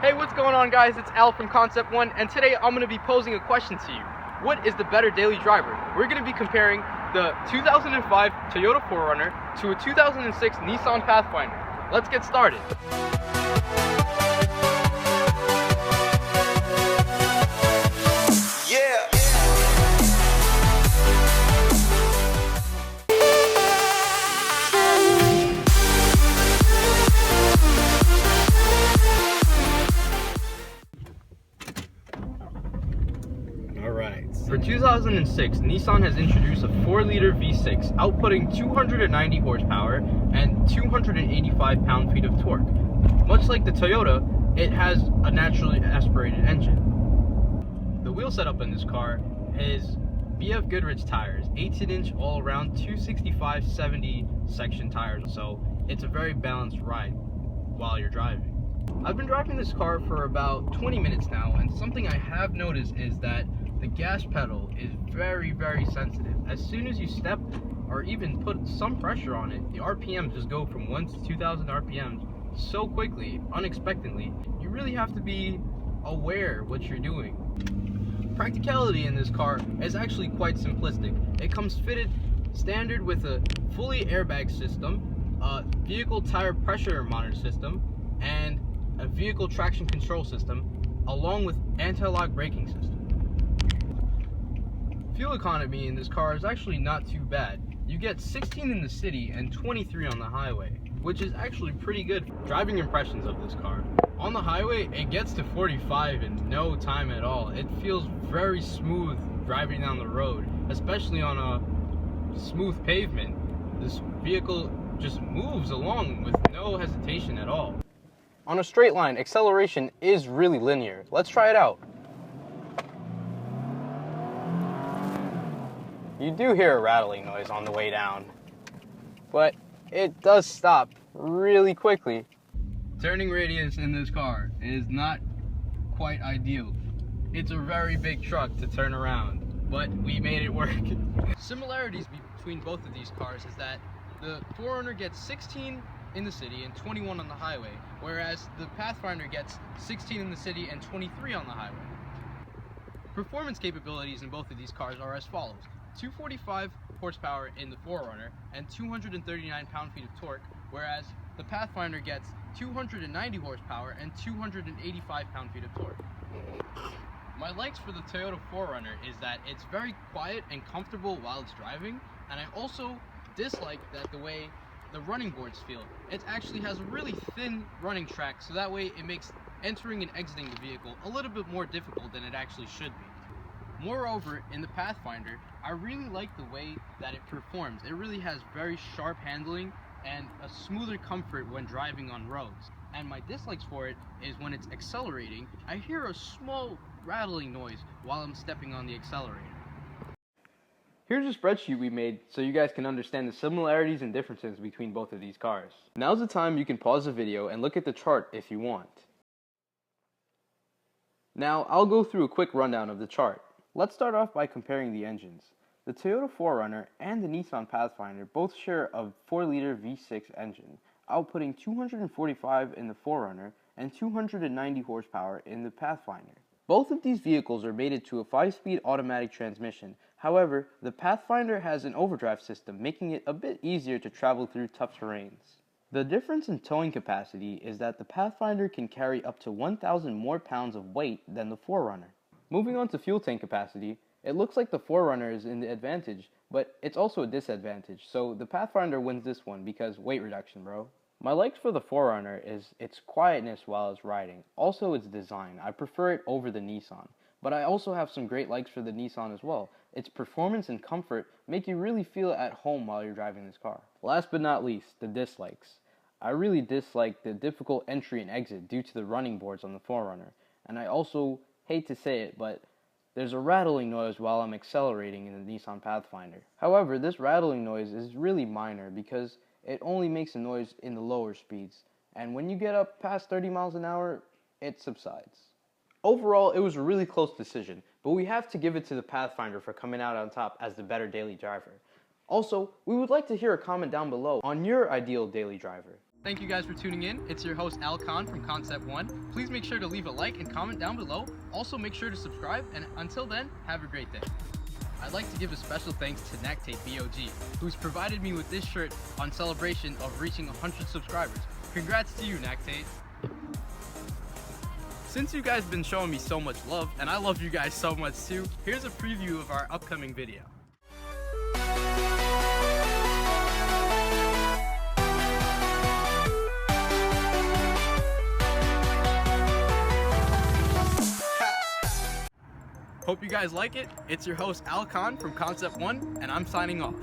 Hey, what's going on, guys? It's Al from Concept One, and today I'm going to be posing a question to you. What is the better daily driver? We're going to be comparing the 2005 Toyota 4Runner to a 2006 Nissan Pathfinder. Let's get started. For 2006, Nissan has introduced a 4-liter V6 outputting 290 horsepower and 285 pound-feet of torque. Much like the Toyota, it has a naturally aspirated engine. The wheel setup in this car is BF Goodrich tires, 18-inch all-around 265/70 section tires, so it's a very balanced ride while you're driving. I've been driving this car for about 20 minutes now, and something I have noticed is that the gas pedal is very sensitive. As soon as you step or even put some pressure on it, the RPMs just go from 1 to 2,000 RPMs so quickly, unexpectedly. You really have to be aware what you're doing. Practicality in this car is actually quite simplistic. It comes fitted standard with a fully airbag system, a vehicle tire pressure monitor system, and a vehicle traction control system, along with anti-lock braking system. Fuel economy in this car is actually not too bad. You get 16 in the city and 23 on the highway, which is actually pretty good. Driving impressions of this car. On the highway, it gets to 45 in no time at all. It feels very smooth driving down the road, especially on a smooth pavement. This vehicle just moves along with no hesitation at all. On a straight line, acceleration is really linear. Let's try it out. You do hear a rattling noise on the way down, but it does stop really quickly. Turning radius in this car is not quite ideal. It's a very big truck to turn around, but we made it work. Similarities between both of these cars is that the 4Runner gets 16 in the city and 21 on the highway, whereas the Pathfinder gets 16 in the city and 23 on the highway. Performance capabilities in both of these cars are as follows: 245 horsepower in the 4Runner and 239 pound-feet of torque, whereas the Pathfinder gets 290 horsepower and 285 pound-feet of torque. My likes for the Toyota 4Runner is that it's very quiet and comfortable while it's driving, and I also dislike that the way the running boards feel. It actually has a really thin running track, so that way it makes entering and exiting the vehicle a little bit more difficult than it actually should be. Moreover, in the Pathfinder, I really like the way that it performs. It really has very sharp handling and a smoother comfort when driving on roads. And my dislikes for it is when it's accelerating, I hear a small rattling noise while I'm stepping on the accelerator. Here's a spreadsheet we made so you guys can understand the similarities and differences between both of these cars. Now's the time you can pause the video and look at the chart if you want. Now, I'll go through a quick rundown of the chart. Let's start off by comparing the engines. The Toyota 4Runner and the Nissan Pathfinder both share a 4-liter V6 engine, outputting 245 in the 4Runner and 290 horsepower in the Pathfinder. Both of these vehicles are mated to a 5-speed automatic transmission. However, the Pathfinder has an overdrive system, making it a bit easier to travel through tough terrains. The difference in towing capacity is that the Pathfinder can carry up to 1,000 more pounds of weight than the 4Runner. Moving on to fuel tank capacity, it looks like the 4Runner is in the advantage, but it's also a disadvantage, so the Pathfinder wins this one because weight reduction, bro. My likes for the 4Runner is its quietness while it's riding, also its design. I prefer it over the Nissan, but I also have some great likes for the Nissan as well. Its performance and comfort make you really feel at home while you're driving this car. Last but not least, the dislikes. I really dislike the difficult entry and exit due to the running boards on the 4Runner, and I also hate to say it, but there's a rattling noise while I'm accelerating in the Nissan Pathfinder. However, this rattling noise is really minor because it only makes a noise in the lower speeds, and when you get up past 30 miles an hour, it subsides. Overall, it was a really close decision, but we have to give it to the Pathfinder for coming out on top as the better daily driver. Also, we would like to hear a comment down below on your ideal daily driver. Thank you guys for tuning in. It's your host Al Khan from Concept One. Please make sure to leave a like and comment down below. Also make sure to subscribe, and until then, have a great day. I'd like to give a special thanks to Nactate BOG, who's provided me with this shirt on celebration of reaching 100 subscribers. Congrats to you, Nactate. Since you guys have been showing me so much love, and I love you guys so much too, here's a preview of our upcoming video. Hope you guys like it. It's your host Al Khan from Concept One, and I'm signing off.